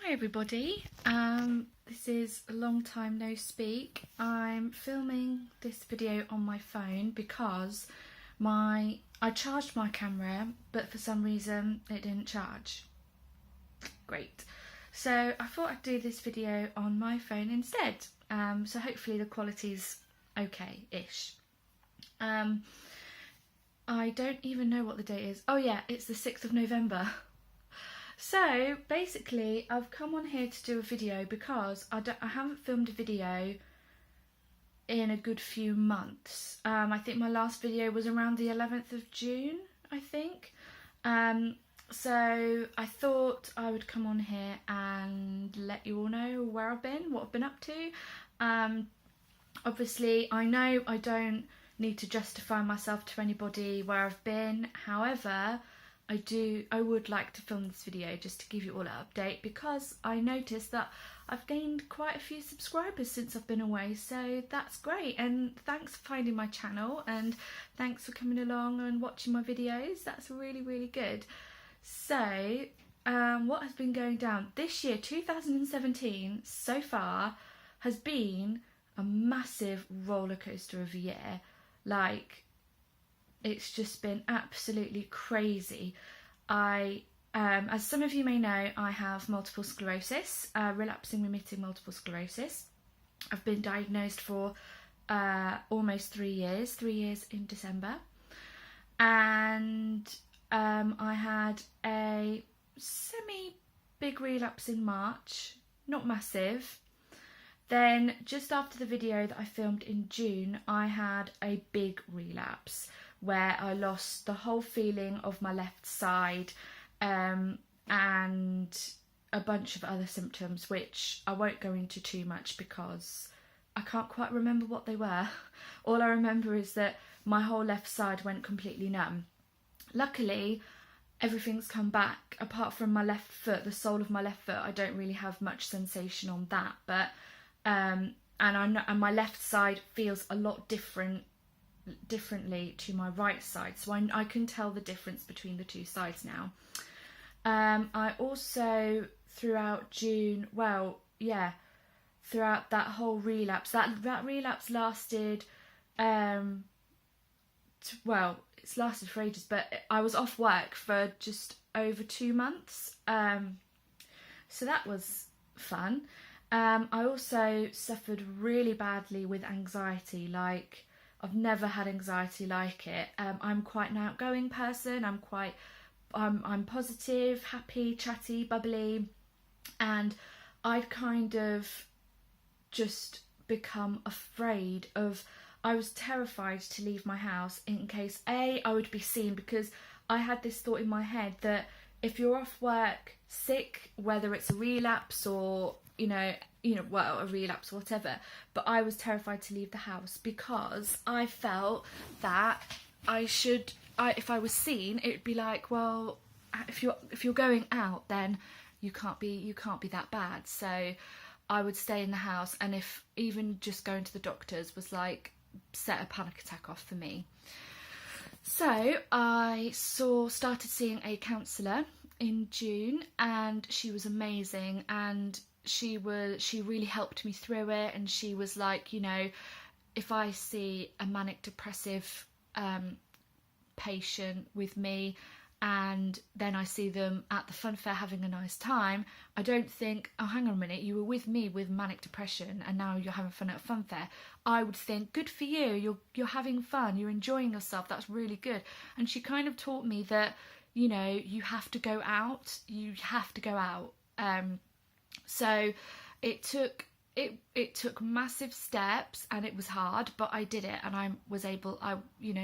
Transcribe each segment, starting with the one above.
Hi everybody, this is a long time no speak. I'm filming this video on my phone because I charged my camera but for some reason it didn't charge. Great. So I thought I'd do this video on my phone instead, so hopefully the quality's okay-ish. I don't even know what the date is. Oh yeah, it's the 6th of November. So basically I've come on here to do a video because I haven't filmed a video in a good few months. I think my last video was around the 11th of June, I think. So I thought I would come on here and let you all know where I've been, what I've been up to. Obviously I know I don't need to justify myself to anybody where I've been, however I would like to film this video just to give you all an update because I noticed that I've gained quite a few subscribers since I've been away, so that's great, and thanks for finding my channel and thanks for coming along and watching my videos. That's really good. So what has been going down this year, 2017 so far, has been a massive roller coaster of a year. Like, it's just been absolutely crazy. As some of you may know, I have multiple sclerosis, relapsing remitting multiple sclerosis. I've been diagnosed for almost 3 years in December. And I had a semi-big relapse in March, not massive. Then just after the video that I filmed in June, I had a big relapse where I lost the whole feeling of my left side and a bunch of other symptoms, which I won't go into too much because I can't quite remember what they were. All I remember is that my whole left side went completely numb. Luckily, everything's come back apart from my left foot, the sole of my left foot. I don't really have much sensation on that, but and my left side feels a lot differently to my right side, so I can tell the difference between the two sides now. I also throughout June, throughout that whole relapse, that relapse lasted it's lasted for ages, but I was off work for just over 2 months, so that was fun. I also suffered really badly with anxiety. Like, I've never had anxiety like it. I'm quite an outgoing person. I'm positive, happy, chatty, bubbly, and I'd kind of just become afraid of. I was terrified to leave my house in case I would be seen, because I had this thought in my head that if you're off work sick, whether it's a relapse or a relapse or whatever, but I was terrified to leave the house because I felt that if I was seen, it'd be like, well, if you're going out, then you can't be that bad. So I would stay in the house, and if even just going to the doctors was like set a panic attack off for me. So I started seeing a counsellor in June, and she was amazing, and she really helped me through it. And she was like, if I see a manic depressive patient with me and then I see them at the fun fair having a nice time, I don't think, oh, hang on a minute, you were with me with manic depression and now you're having fun at a fun fair. I would think, good for you, you're having fun, you're enjoying yourself, that's really good. And she kind of taught me that, you have to go out, so it took massive steps, and it was hard, but I did it, and I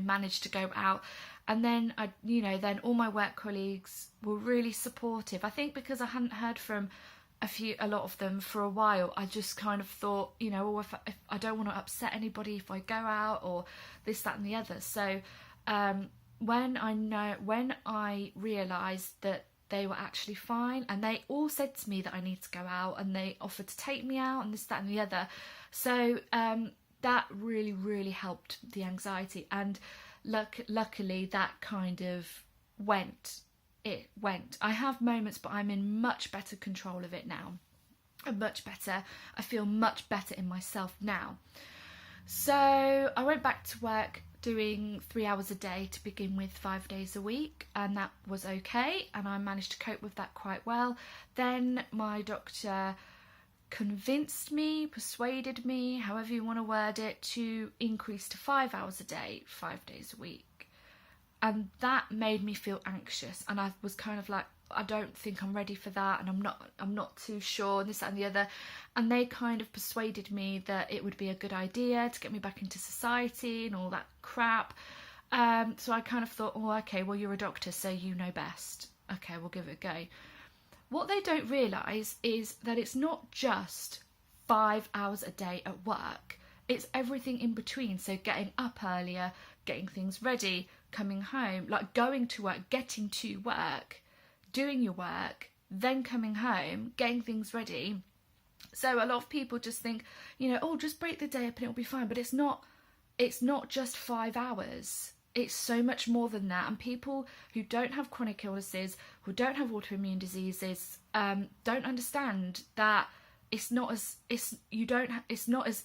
managed to go out. And then then all my work colleagues were really supportive. I think because I hadn't heard from a lot of them for a while, I just kind of thought, if I don't want to upset anybody if I go out or this, that and the other. So when I realised that they were actually fine, and they all said to me that I need to go out, and they offered to take me out and this, that and the other. So that really helped the anxiety, and luckily that kind of went it went. I have moments, but I'm in much better control of it now. Much better. I feel much better in myself now. So I went back to work doing 3 hours a day to begin with, 5 days a week, and that was okay, and I managed to cope with that quite well. Then my doctor convinced me, persuaded me, however you want to word it, to increase to 5 hours a day, 5 days a week. And that made me feel anxious, and I was kind of like, I don't think I'm ready for that, and I'm not too sure, and this, that and the other. And they kind of persuaded me that it would be a good idea to get me back into society and all that crap. So I kind of thought, oh, okay, well, you're a doctor, so you know best. Okay, we'll give it a go. What they don't realise is that it's not just 5 hours a day at work. It's everything in between. So getting up earlier, getting things ready, coming home, like going to work, getting to work, doing your work, then coming home, getting things ready. So a lot of people just think, you know, oh, just break the day up and it'll be fine. But it's not just 5 hours. It's so much more than that. And people who don't have chronic illnesses, who don't have autoimmune diseases, don't understand that it's not as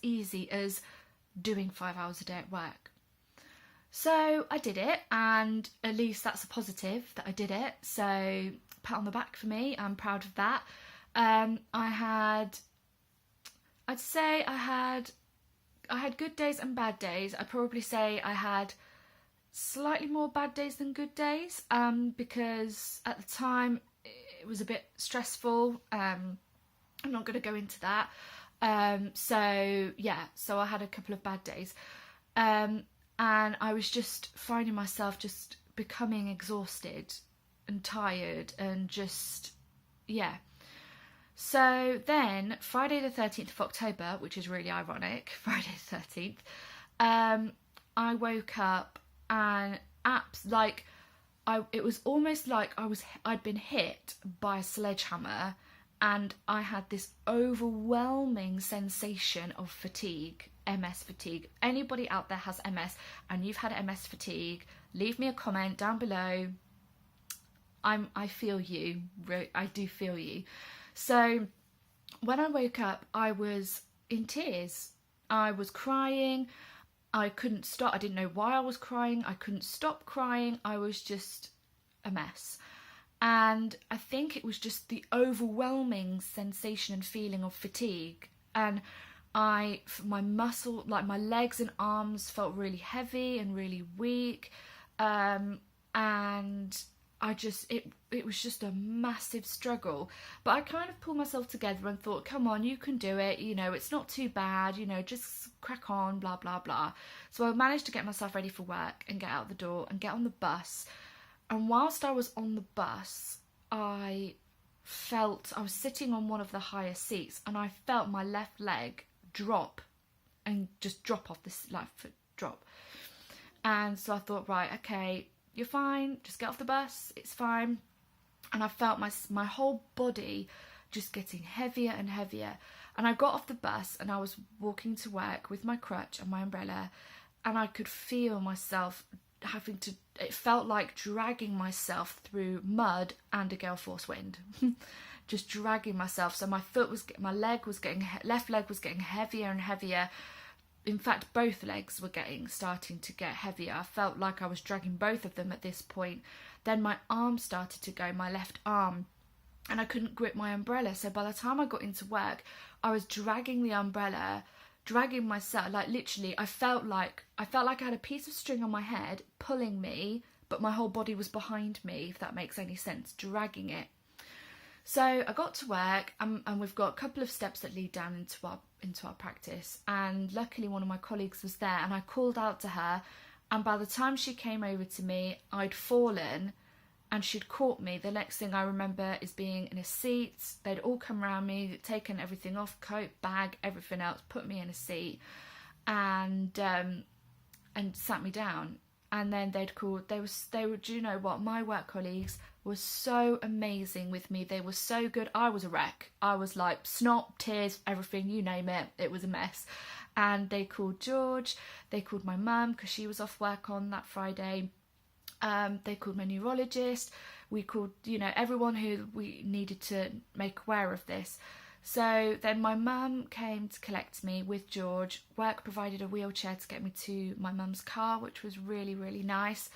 easy as doing 5 hours a day at work. So I did it, and at least that's a positive that I did it. So pat on the back for me. I'm proud of that. I'd say I had good days and bad days. I'd probably say I had slightly more bad days than good days, because at the time it was a bit stressful. I'm not going to go into that. So I had a couple of bad days. And I was just finding myself just becoming exhausted and tired and just, yeah. So then, Friday the 13th of October, which is really ironic, Friday the 13th, I woke up and it was almost like I'd been hit by a sledgehammer, and I had this overwhelming sensation of fatigue. MS fatigue. Anybody out there has MS and you've had MS fatigue, leave me a comment down below. I feel you. I do feel you. So when I woke up, I was in tears. I was crying. I couldn't stop. I didn't know why I was crying. I couldn't stop crying. I was just a mess. And I think it was just the overwhelming sensation and feeling of fatigue. And my muscle, like my legs and arms, felt really heavy and really weak, and it was just a massive struggle. But I kind of pulled myself together and thought, come on, you can do it, you know, it's not too bad, you know, just crack on, blah blah blah. So I managed to get myself ready for work and get out the door and get on the bus. And whilst I was on the bus, I was sitting on one of the higher seats, and I felt my left leg drop off this foot drop. And so I thought, right, okay, you're fine, just get off the bus, it's fine. And I felt my whole body just getting heavier and heavier. And I got off the bus and I was walking to work with my crutch and my umbrella, and I could feel myself it felt like dragging myself through mud and a gale force wind. Just dragging myself. So my left leg was getting heavier and heavier. In fact, both legs were starting to get heavier. I felt like I was dragging both of them at this point. Then my arm started to go, my left arm, and I couldn't grip my umbrella. So by the time I got into work, I was dragging the umbrella, dragging myself, like literally I felt like I had a piece of string on my head pulling me, but my whole body was behind me, if that makes any sense, dragging it. So I got to work, and we've got a couple of steps that lead down into our practice, and luckily one of my colleagues was there, and I called out to her, and by the time she came over to me, I'd fallen and she'd caught me. The next thing I remember is being in a seat. They'd all come around me, taken everything off, coat, bag, everything else, put me in a seat, and sat me down. And then they were, do you know what? My work colleagues were so amazing with me. They were so good. I was a wreck. I was like snot, tears, everything, you name it. It was a mess. And they called George. They called my mum because she was off work on that Friday. They called my neurologist. we called, everyone who we needed to make aware of this. So then my mum came to collect me with George. Work provided a wheelchair to get me to my mum's car, which was really, really nice.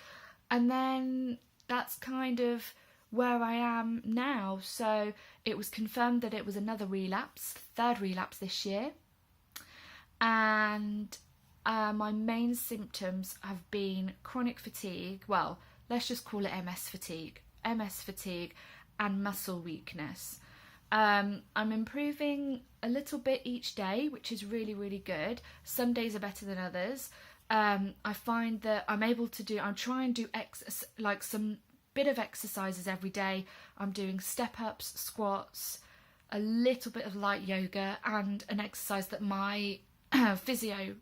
And then that's kind of where I am now. So it was confirmed that it was another relapse, third relapse this year. And my main symptoms have been chronic fatigue. Well, let's just call it MS fatigue and muscle weakness. I'm improving a little bit each day, which is really, really good. Some days are better than others. I find that I'm trying to do like some bit of exercises every day. I'm doing step-ups, squats, a little bit of light yoga, and an exercise that my physio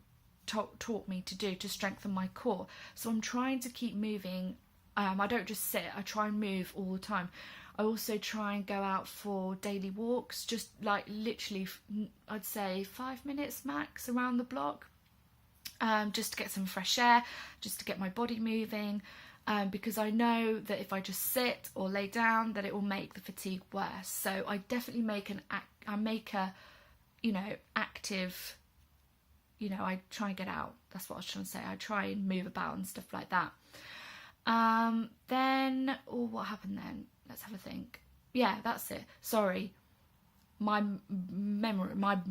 taught me to do to strengthen my core. So I'm trying to keep moving. I don't just sit, I try and move all the time. I also try and go out for daily walks, just like literally, I'd say 5 minutes max around the block, just to get some fresh air, just to get my body moving, because I know that if I just sit or lay down, that it will make the fatigue worse. So I definitely make active, I try and get out. That's what I was trying to say. I try and move about and stuff like that. What happened then? Let's have a think. Yeah, that's it. Sorry. My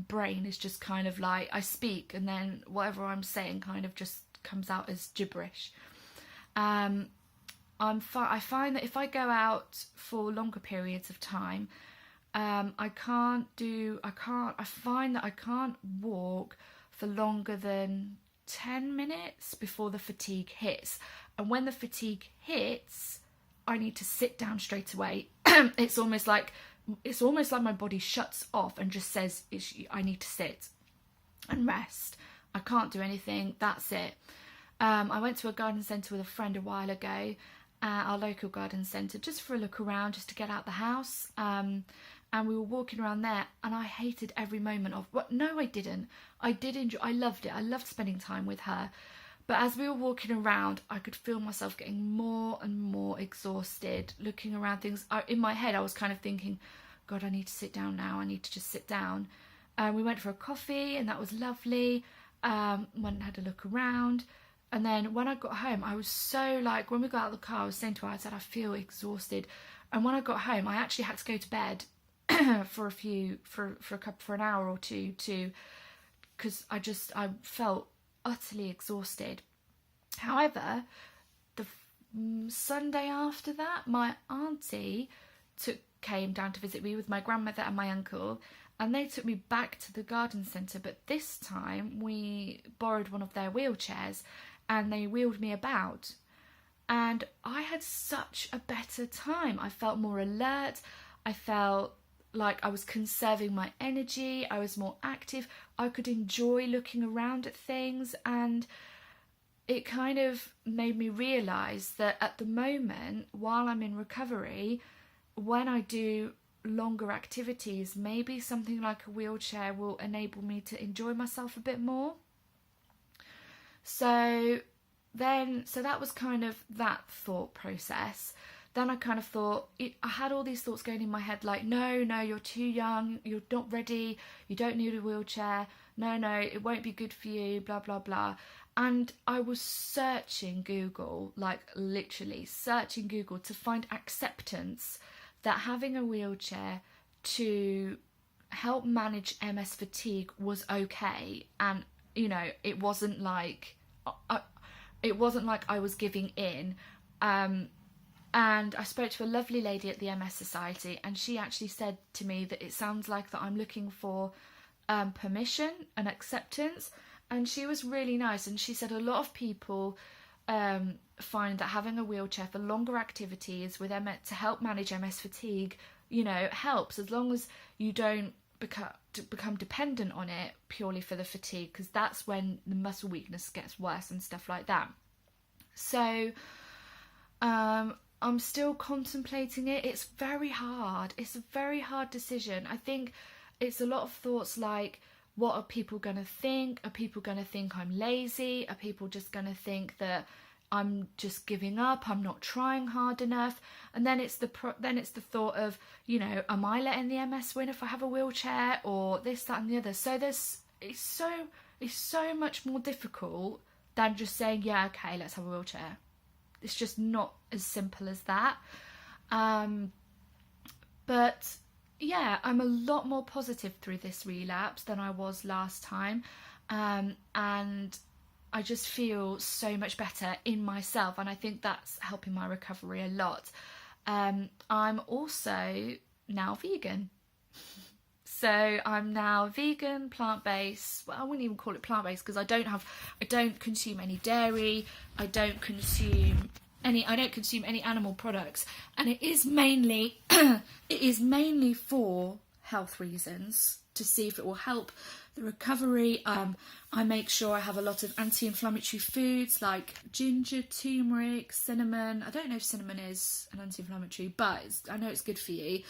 brain is just kind of like, I speak and then whatever I'm saying kind of just comes out as gibberish. I find that if I go out for longer periods of time, I find that I can't walk for longer than 10 minutes before the fatigue hits. And when the fatigue hits, I need to sit down straight away. It's almost like my body shuts off and just says, I need to sit and rest. I can't do anything. That's it. I went to a garden centre with a friend a while ago, our local garden centre, just for a look around, just to get out the house. And we were walking around there, and I hated every moment of. Well, no, I didn't. I did enjoy. I loved it. I loved spending time with her. But as we were walking around, I could feel myself getting more and more exhausted, looking around things. In my head, I was kind of thinking, God, I need to sit down now. I need to just sit down. We went for a coffee, and that was lovely. Went and had a look around. And then when I got home, I was so like, when we got out of the car, I was saying to her, I said, I feel exhausted. And when I got home, I actually had to go to bed for an hour or two, because I felt utterly exhausted. However, the Sunday after that, my auntie came down to visit me with my grandmother and my uncle, and they took me back to the garden centre, but this time we borrowed one of their wheelchairs and they wheeled me about, and I had such a better time. I felt more alert. I felt like I was conserving my energy. I was more active. I could enjoy looking around at things, and it kind of made me realise that at the moment, while I'm in recovery, when I do longer activities, maybe something like a wheelchair will enable me to enjoy myself a bit more. So that was kind of that thought process. Then I kind of thought, I had all these thoughts going in my head like, no, you're too young, you're not ready, you don't need a wheelchair, no, it won't be good for you, blah, blah, blah. And I was searching Google, like literally searching Google to find acceptance that having a wheelchair to help manage MS fatigue was okay. And, it wasn't like I was giving in. And I spoke to a lovely lady at the MS Society, and she actually said to me that it sounds like that I'm looking for permission and acceptance. And she was really nice, and she said a lot of people find that having a wheelchair for longer activities with MS to help manage MS fatigue, helps, as long as you don't become dependent on it purely for the fatigue, because that's when the muscle weakness gets worse and stuff like that. So I'm still contemplating it. It's very hard. It's a very hard decision. I think it's a lot of thoughts like, what are people going to think? Are people going to think I'm lazy? Are people just going to think that I'm just giving up, I'm not trying hard enough. And then it's the thought of, you know, am I letting the MS win if I have a wheelchair, or this, that and the other. So it's so much more difficult than just saying, yeah, okay, let's have a wheelchair. It's just not as simple as that. But yeah, I'm a lot more positive through this relapse than I was last time. And I just feel so much better in myself, and I think that's helping my recovery a lot. I'm also now vegan. So I'm now vegan, plant-based. Well, I wouldn't even call it plant-based because I don't consume any dairy. I don't consume any animal products, and it is mainly for health reasons, to see if it will help the recovery. I make sure I have a lot of anti-inflammatory foods like ginger, turmeric, cinnamon. I don't know if cinnamon is an anti-inflammatory, but I know it's good for you.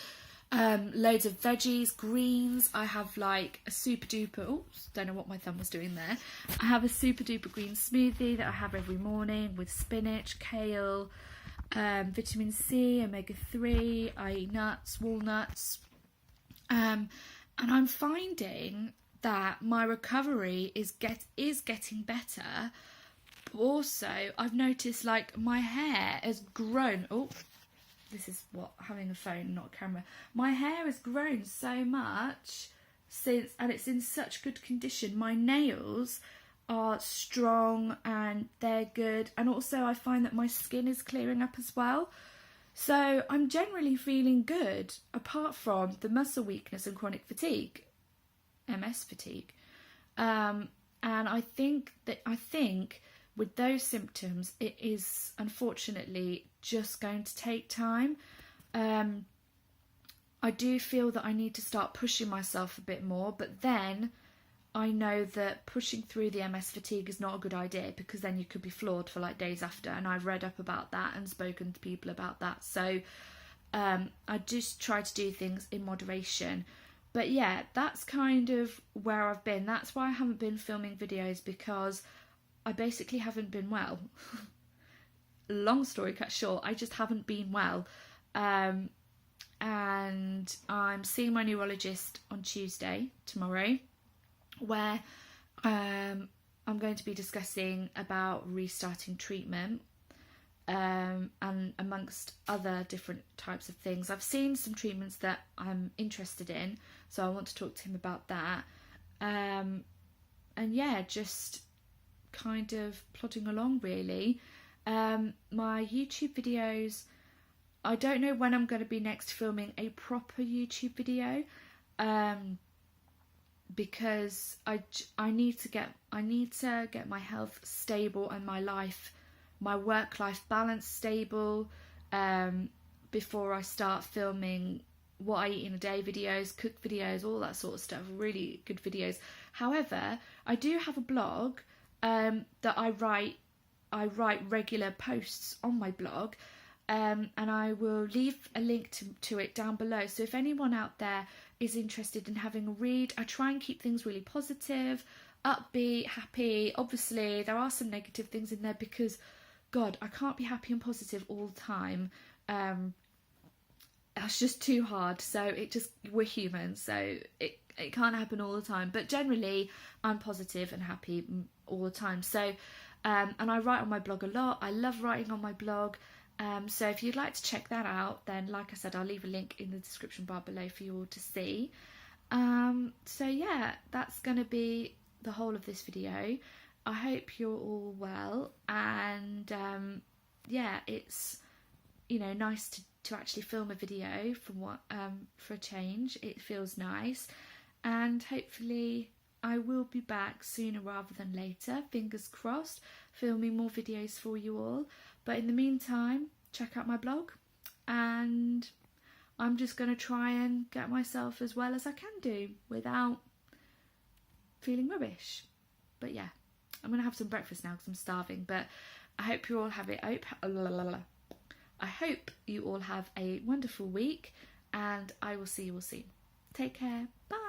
Loads of veggies, greens. I have like a super duper, oops, don't know what my thumb was doing there. I have a super duper green smoothie that I have every morning with spinach, kale, vitamin C, omega-3. I eat nuts, walnuts. And I'm finding that my recovery is getting better. But also, I've noticed like my hair has grown. Oh, this is what, having a phone, not a camera. My hair has grown so much since, and it's in such good condition. My nails are strong and they're good. And also I find that my skin is clearing up as well. So I'm generally feeling good, apart from the muscle weakness and chronic fatigue, MS fatigue. And I think with those symptoms, it is unfortunately just going to take time. I do feel that I need to start pushing myself a bit more, but then I know that pushing through the MS fatigue is not a good idea, because then you could be floored for like days after, and I've read up about that and spoken to people about that. So I just try to do things in moderation. But yeah, that's kind of where I've been. That's why I haven't been filming videos, because I basically haven't been well. Long story cut short, I just haven't been well. And I'm seeing my neurologist on Tuesday, tomorrow, where I'm going to be discussing about restarting treatment, and amongst other different types of things. I've seen some treatments that I'm interested in, so I want to talk to him about that. And yeah, just kind of plodding along really. My YouTube videos, I don't know when I'm going to be next filming a proper YouTube video, because I need to get my health stable and my work-life balance stable, before I start filming what I eat in a day videos, cook videos, all that sort of stuff, really good videos. However, I do have a blog that I write regular posts on my blog, and I will leave a link to it down below. So if anyone out there is interested in having a read, I try and keep things really positive, upbeat, happy. Obviously there are some negative things in there, because God, I can't be happy and positive all the time. That's just too hard. So we're human, so it can't happen all the time. But generally I'm positive and happy all the time. So and I write on my blog a lot. I love writing on my blog. So if you'd like to check that out, then like I said, I'll leave a link in the description bar below for you all to see. So yeah, that's going to be the whole of this video. I hope you're all well, and yeah, it's, you know, nice to actually film a video for a change. It feels nice, and hopefully I will be back sooner rather than later, fingers crossed, filming more videos for you all. But in the meantime, check out my blog, and I'm just going to try and get myself as well as I can do without feeling rubbish. But yeah, I'm going to have some breakfast now because I'm starving. But I hope you all have it. I hope you all have a wonderful week, and I will see you all soon. Take care. Bye.